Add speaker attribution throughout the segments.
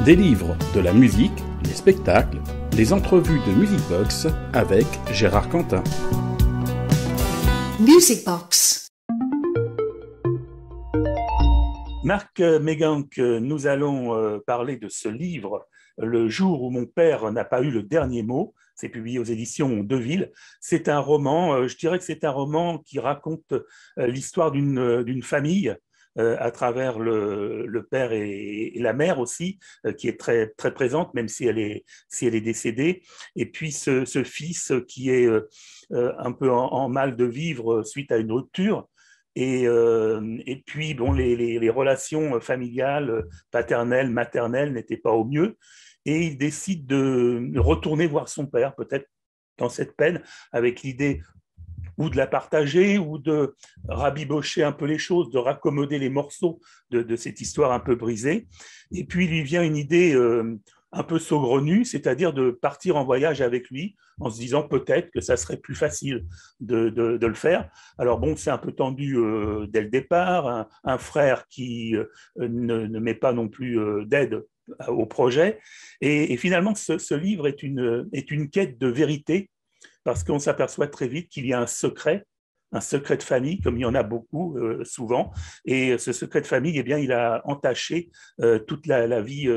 Speaker 1: Des livres, de la musique, les spectacles, les entrevues de Music Box avec Gérard Quentin.
Speaker 2: Music Box.
Speaker 3: Marc Méganc, nous allons parler de ce livre, Le jour où mon père n'a pas eu le dernier mot. C'est publié aux éditions Deville. C'est un roman, je dirais que c'est un roman qui raconte l'histoire d'une famille à travers le père et la mère aussi, qui est très, très présente, même si elle est décédée. Et puis ce fils qui est un peu en mal de vivre suite à une rupture. Et puis, bon, les relations familiales, paternelles, maternelles n'étaient pas au mieux. Et il décide de retourner voir son père, peut-être dans cette peine, avec l'idée ou de la partager, ou de rabibocher un peu les choses, de raccommoder les morceaux de cette histoire un peu brisée. Et puis, il lui vient une idée un peu saugrenue, c'est-à-dire de partir en voyage avec lui, en se disant peut-être que ça serait plus facile de le faire. Alors bon, c'est un peu tendu dès le départ, un frère qui ne met pas non plus d'aide au projet. Et finalement, ce livre est une quête de vérité, parce qu'on s'aperçoit très vite qu'il y a un secret de famille, comme il y en a beaucoup souvent. Et ce secret de famille, eh bien, il a entaché toute la vie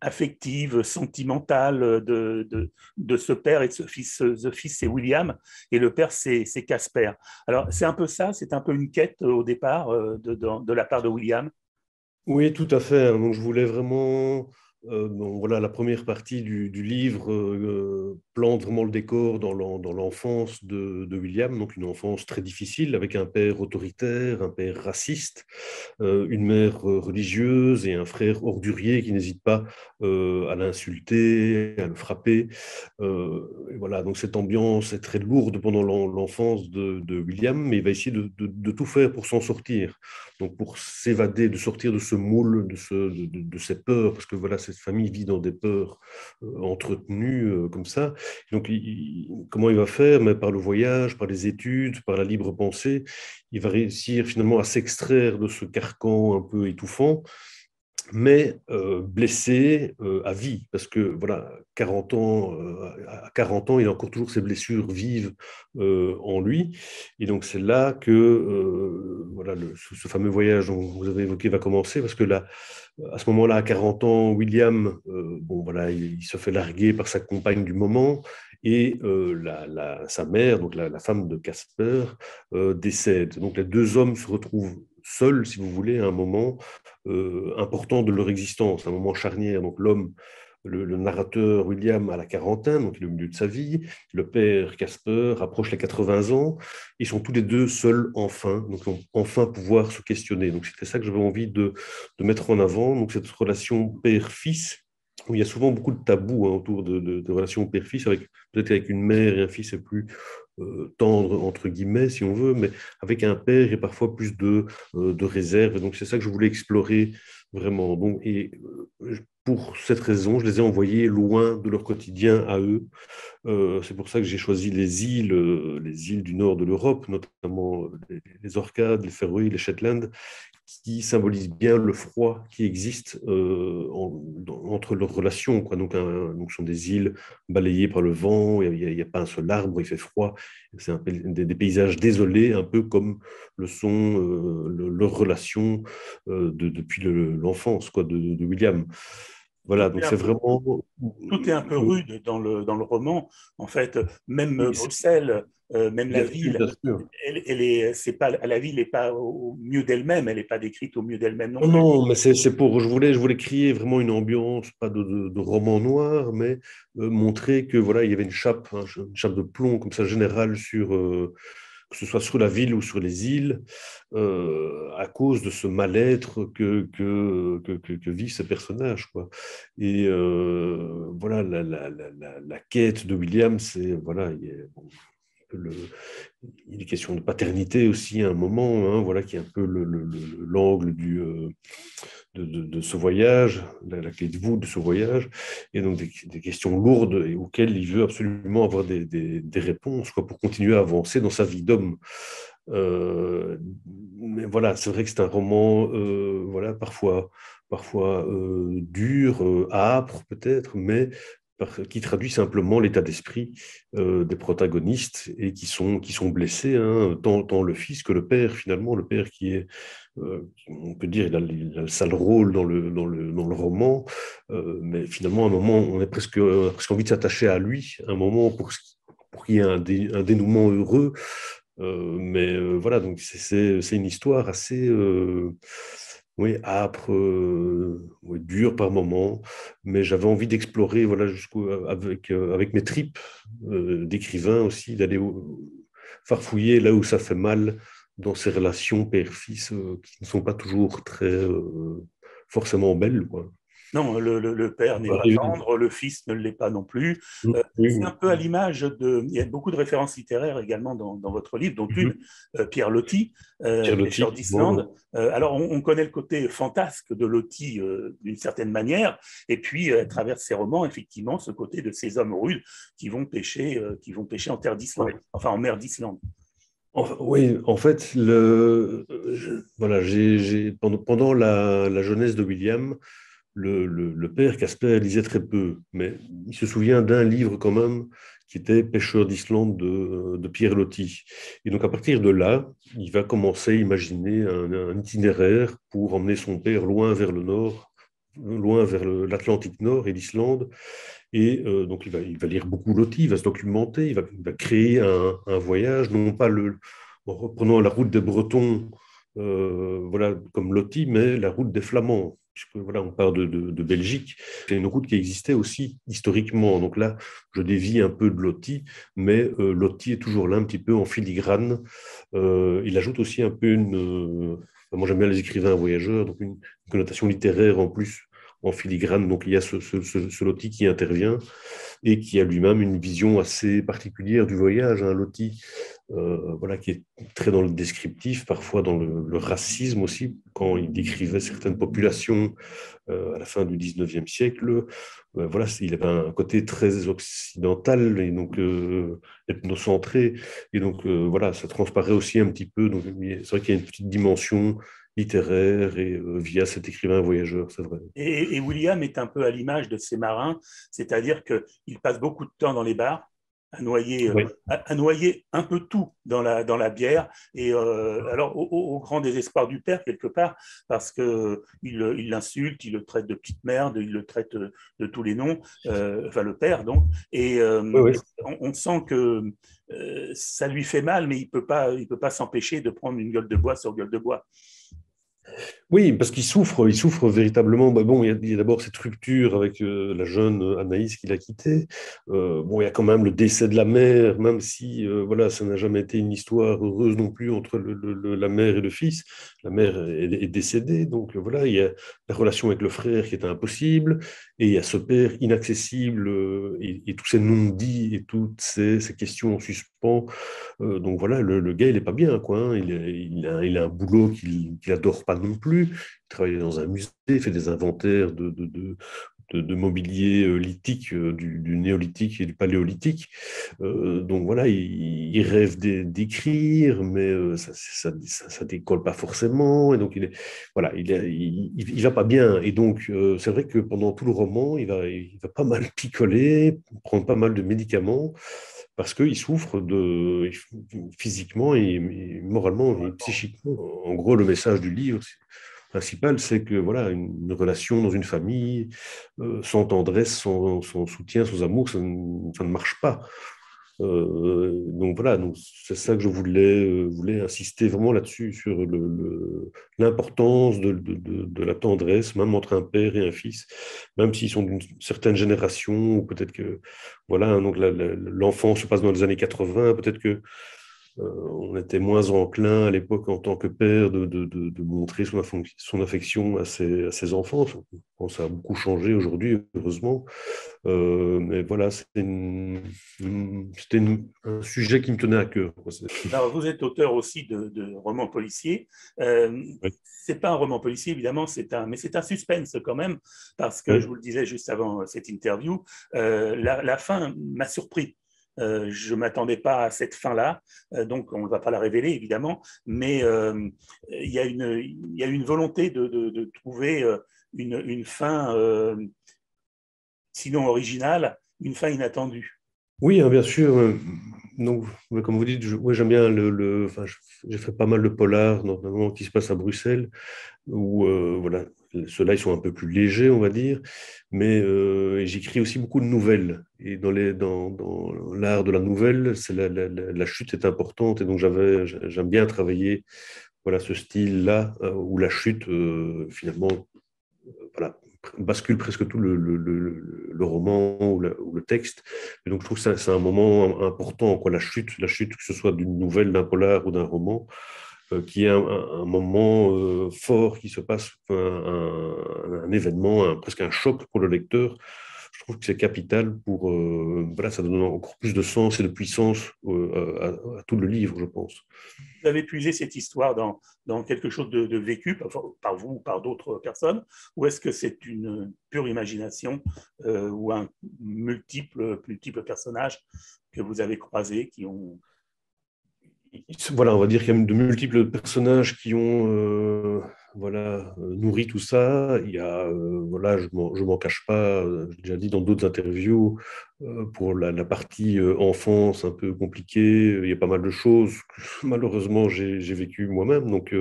Speaker 3: affective, sentimentale de ce père et de ce fils. Ce fils, c'est William, et le père, c'est Casper. Alors, c'est un peu ça, c'est un peu une quête au départ de la part de William.
Speaker 4: Oui, tout à fait. Donc, je voulais vraiment, bon, voilà, la première partie du livre plante vraiment le décor dans l'enfance de William, donc une enfance très difficile avec un père autoritaire, un père raciste, une mère religieuse et un frère ordurier qui n'hésite pas à l'insulter, à le frapper. Et voilà, donc cette ambiance est très lourde pendant l'enfance de William, mais il va essayer de tout faire pour s'en sortir. Donc pour s'évader, de sortir de ce moule, de ces peurs, parce que voilà, cette famille vit dans des peurs entretenues comme ça. Donc comment il va faire? Mais par le voyage, par les études, par la libre pensée, il va réussir finalement à s'extraire de ce carcan un peu étouffant, mais blessé à vie, parce que voilà, 40 ans, à 40 ans, il a encore toujours ces blessures vives en lui, et donc c'est là que voilà, ce fameux voyage dont vous avez évoqué va commencer, parce que là, à ce moment-là, à 40 ans, William, bon, voilà, il se fait larguer par sa compagne du moment, et sa mère, donc la femme de Casper, décède. Donc les deux hommes se retrouvent seuls, si vous voulez, à un moment important de leur existence, un moment charnière. Donc l'homme, le narrateur William a la quarantaine, donc il est au milieu de sa vie. Le père Casper approche les 80 ans. Ils sont tous les deux seuls enfin, donc ils vont enfin pouvoir se questionner. Donc c'était ça que j'avais envie de mettre en avant, donc cette relation père-fils, où il y a souvent beaucoup de tabous autour de relations père-fils, peut-être avec une mère et un fils, c'est plus tendre, entre guillemets, si on veut, mais avec un père, il y a parfois plus de réserve. Et donc, c'est ça que je voulais explorer vraiment. Donc, pour cette raison, je les ai envoyés loin de leur quotidien à eux. C'est pour ça que j'ai choisi les îles du nord de l'Europe, notamment les Orcades, les Féroé, les Shetland, qui symbolisent bien le froid qui existe entre leurs relations, quoi. Donc, ce sont des îles balayées par le vent, il n'y a pas un seul arbre, il fait froid. C'est des paysages désolés, un peu comme le sont leurs relations depuis l'enfance, quoi, de William. Voilà, donc c'est vraiment...
Speaker 3: Tout est un peu rude dans le roman. En fait, même
Speaker 4: Oui,
Speaker 3: Bruxelles, même la ville,
Speaker 4: bien sûr.
Speaker 3: c'est pas, la ville n'est pas au mieux d'elle-même, elle n'est pas décrite au mieux d'elle-même non
Speaker 4: Non,
Speaker 3: plus.
Speaker 4: non, mais je voulais créer vraiment une ambiance, pas de roman noir, mais montrer que voilà, il y avait une chape de plomb comme ça générale sur, que ce soit sur la ville ou sur les îles, à cause de ce mal-être que vivent ces personnages, quoi. Et voilà, la quête de William, c'est voilà, bon, le, il est question de paternité aussi à un moment, hein, voilà, qui est un peu l'angle de ce voyage, la clé de voûte de ce voyage, et donc des questions lourdes et auxquelles il veut absolument avoir des réponses, quoi, pour continuer à avancer dans sa vie d'homme. Mais voilà, c'est vrai que c'est un roman, voilà, parfois parfois dur, âpre peut-être, mais qui traduit simplement l'état d'esprit des protagonistes et qui sont blessés, hein, tant le fils que le père, finalement. Le père qui est, on peut dire, il a le sale rôle dans le roman, mais finalement, à un moment, on a presque envie de s'attacher à lui, un moment pour qu'il y ait un dénouement heureux. Voilà, donc c'est une histoire assez oui, âpre, oui, dure par moments, mais j'avais envie d'explorer voilà, avec mes tripes d'écrivain aussi, d'aller farfouiller là où ça fait mal dans ces relations père-fils qui ne sont pas toujours très forcément belles, quoi.
Speaker 3: Non, le père n'est pas
Speaker 4: Oui,
Speaker 3: tendre, le fils ne l'est pas non plus.
Speaker 4: oui,
Speaker 3: C'est un
Speaker 4: oui.
Speaker 3: peu à l'image de... Il y a beaucoup de références littéraires également dans votre livre, dont une,
Speaker 4: Mhm.
Speaker 3: Pierre Loti,
Speaker 4: Charlotte,
Speaker 3: pêcheur
Speaker 4: bon,
Speaker 3: d'Islande. Alors, on connaît le côté fantasque de Loti d'une certaine manière, et puis, à travers ses romans, effectivement, ce côté de ces hommes rudes qui vont pêcher en terre d'Islande,
Speaker 4: ouais.
Speaker 3: enfin en mer d'Islande.
Speaker 4: Oui, en fait, voilà, pendant la jeunesse de William, le père Casper lisait très peu, mais il se souvient d'un livre quand même qui était Pêcheur d'Islande de Pierre Loti. Et donc à partir de là, il va commencer à imaginer un itinéraire pour emmener son père loin vers le nord, loin vers l'Atlantique Nord et l'Islande. Et donc il va lire beaucoup Loti, il va se documenter, il va créer un voyage, non pas en reprenant la route des Bretons, voilà, comme Loti, mais la route des Flamands, puisque voilà, on part de Belgique. C'est une route qui existait aussi historiquement. Donc là, je dévie un peu de Loti, mais Loti est toujours là, un petit peu en filigrane. Il ajoute aussi un peu moi j'aime bien les écrivains voyageurs, donc une connotation littéraire en plus, en filigrane. Donc il y a ce Loti qui intervient et qui a lui-même une vision assez particulière du voyage, un Loti voilà, qui est très dans le descriptif, parfois dans le racisme aussi, quand il décrivait certaines populations à la fin du 19e siècle. Voilà, il avait un côté très occidental et donc ethnocentré. Et donc voilà, ça transparaît aussi un petit peu. Donc c'est vrai qu'il y a une petite dimension littéraire et via cet écrivain voyageur, c'est vrai.
Speaker 3: Et William est un peu à l'image de ces marins, c'est-à-dire qu'il passe beaucoup de temps dans les bars, à noyer,
Speaker 4: Oui,
Speaker 3: à noyer un peu tout dans la bière, et alors au grand désespoir du père, quelque part, parce qu'il l'insulte, il le traite de petite merde, il le traite de tous les noms, enfin le père donc, et
Speaker 4: oui, oui.
Speaker 3: on sent que ça lui fait mal, mais il peut pas s'empêcher de prendre une gueule de bois sur gueule de bois.
Speaker 4: Oui, parce il souffre véritablement. Bah bon, il y a d'abord cette rupture avec la jeune Anaïs qu'il a quittée. Bon, il y a quand même le décès de la mère, même si voilà, ça n'a jamais été une histoire heureuse non plus entre la mère et le fils. La mère est décédée, donc voilà, il y a la relation avec le frère qui est impossible, et il y a ce père inaccessible et tous ces non-dits et toutes ces questions en suspens. Donc voilà, le gars, il est pas bien, quoi, hein. Il a un boulot qu'il adore pas non plus. Il travaille dans un musée, il fait des inventaires de mobilier lithique, du néolithique et du paléolithique. Donc voilà, il rêve d'écrire, mais ça décolle pas forcément. Et donc voilà, il va pas bien. Et donc c'est vrai que pendant tout le roman, il va pas mal picoler, prendre pas mal de médicaments parce qu'il souffre physiquement et moralement et psychiquement. En gros, le message du livre principal, c'est que voilà, une relation dans une famille, sans tendresse, sans soutien, sans amour, ça ne marche pas. Donc voilà, donc c'est ça que je voulais insister vraiment là-dessus, sur l'importance de la tendresse, même entre un père et un fils, même s'ils sont d'une certaine génération, ou peut-être que voilà, hein, donc l'enfant se passe dans les années 80, peut-être que on était moins enclin à l'époque en tant que père de montrer son affection à ses enfants. Je pense que ça a beaucoup changé aujourd'hui, heureusement. Mais voilà, un sujet qui me tenait à cœur, quoi.
Speaker 3: Alors, vous êtes auteur aussi de romans policiers.
Speaker 4: Ouais,
Speaker 3: C'est pas un roman policier, évidemment, mais c'est un suspense quand même, parce que je
Speaker 4: ouais,
Speaker 3: vous le disais juste avant cette interview, la fin m'a surpris. Je ne m'attendais pas à cette fin-là, donc on ne va pas la révéler évidemment, mais il y a une volonté de trouver une fin, sinon originale, une fin inattendue.
Speaker 4: Oui, hein, bien sûr. Donc, ouais, comme vous dites, ouais, j'aime bien enfin, j'ai fait pas mal de polars, notamment qui se passent à Bruxelles, où voilà, ceux-là, ils sont un peu plus légers, on va dire, mais j'écris aussi beaucoup de nouvelles. Et dans l'art de la nouvelle, la chute est importante, et donc j'aime bien travailler voilà, ce style-là, où la chute, finalement, voilà, bascule presque tout le roman ou le texte. Et donc, je trouve que c'est un moment important, quoi, la chute, que ce soit d'une nouvelle, d'un polar ou d'un roman, qui est un moment fort qui se passe, un événement, presque un choc pour le lecteur. Je trouve que c'est capital pour, voilà, ça donne encore plus de sens et de puissance à tout le livre, je pense.
Speaker 3: Vous avez puisé cette histoire dans quelque chose de vécu par vous ou par d'autres personnes, ou est-ce que c'est une pure imagination ou un multiple personnages que vous avez croisés qui ont...
Speaker 4: Voilà, on va dire qu'il y a de multiples personnages qui ont voilà, nourri tout ça. Il y a, voilà, je m'en cache pas, j'ai déjà dit dans d'autres interviews, pour la partie enfance un peu compliquée, il y a pas mal de choses que malheureusement j'ai vécu moi-même. Donc,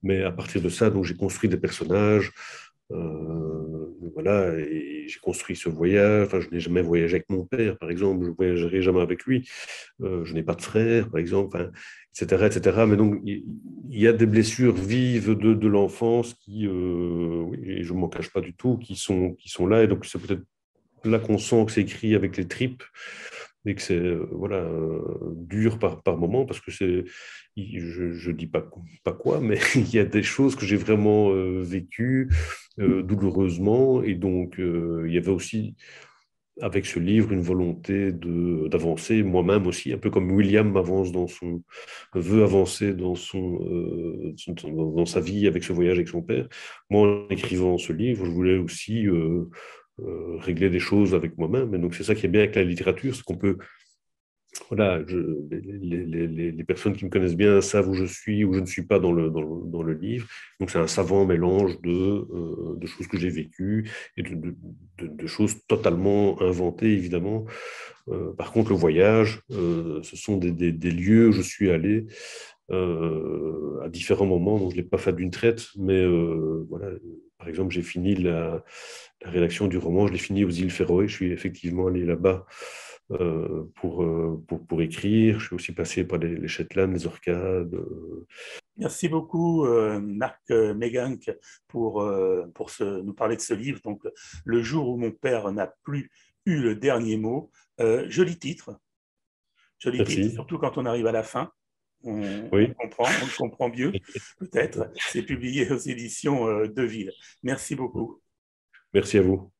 Speaker 4: mais à partir de ça, donc, j'ai construit des personnages. Voilà, et j'ai construit ce voyage. Enfin, je n'ai jamais voyagé avec mon père, par exemple. Je ne voyagerai jamais avec lui. Je n'ai pas de frère, par exemple, enfin, etc., etc. Mais donc, il y a des blessures vives de l'enfance qui, oui, et je ne m'en cache pas du tout, qui sont là. Et donc, c'est peut-être là qu'on sent que c'est écrit avec les tripes et que c'est voilà, dur par moment, parce que je dis pas quoi, mais il y a des choses que j'ai vraiment vécues douloureusement. Et donc, il y avait aussi avec ce livre une volonté d'avancer moi-même aussi, un peu comme William veut avancer dans sa vie avec ce voyage avec son père. Moi, en écrivant ce livre, je voulais aussi régler des choses avec moi-même. Et donc, c'est ça qui est bien avec la littérature, c'est qu'on peut, voilà, les personnes qui me connaissent bien savent où je suis, où je ne suis pas dans le livre. Donc, c'est un savant mélange de choses que j'ai vécues et de choses totalement inventées, évidemment. Par contre, le voyage, ce sont des lieux où je suis allé à différents moments. Donc, je ne l'ai pas fait d'une traite, mais voilà. Par exemple, j'ai fini la rédaction du roman, je l'ai fini aux îles Féroé. Je suis effectivement allé là-bas pour écrire. Je suis aussi passé par les Shetland, les Orcades.
Speaker 3: Merci beaucoup, Marc Meganck, pour nous parler de ce livre. Donc, Le jour où mon père n'a plus eu le dernier mot. Joli titre,
Speaker 4: Merci.
Speaker 3: surtout quand on arrive à la fin.
Speaker 4: Oui,
Speaker 3: On le comprend mieux, peut-être. C'est publié aux éditions Deville. Merci beaucoup.
Speaker 4: merci à vous.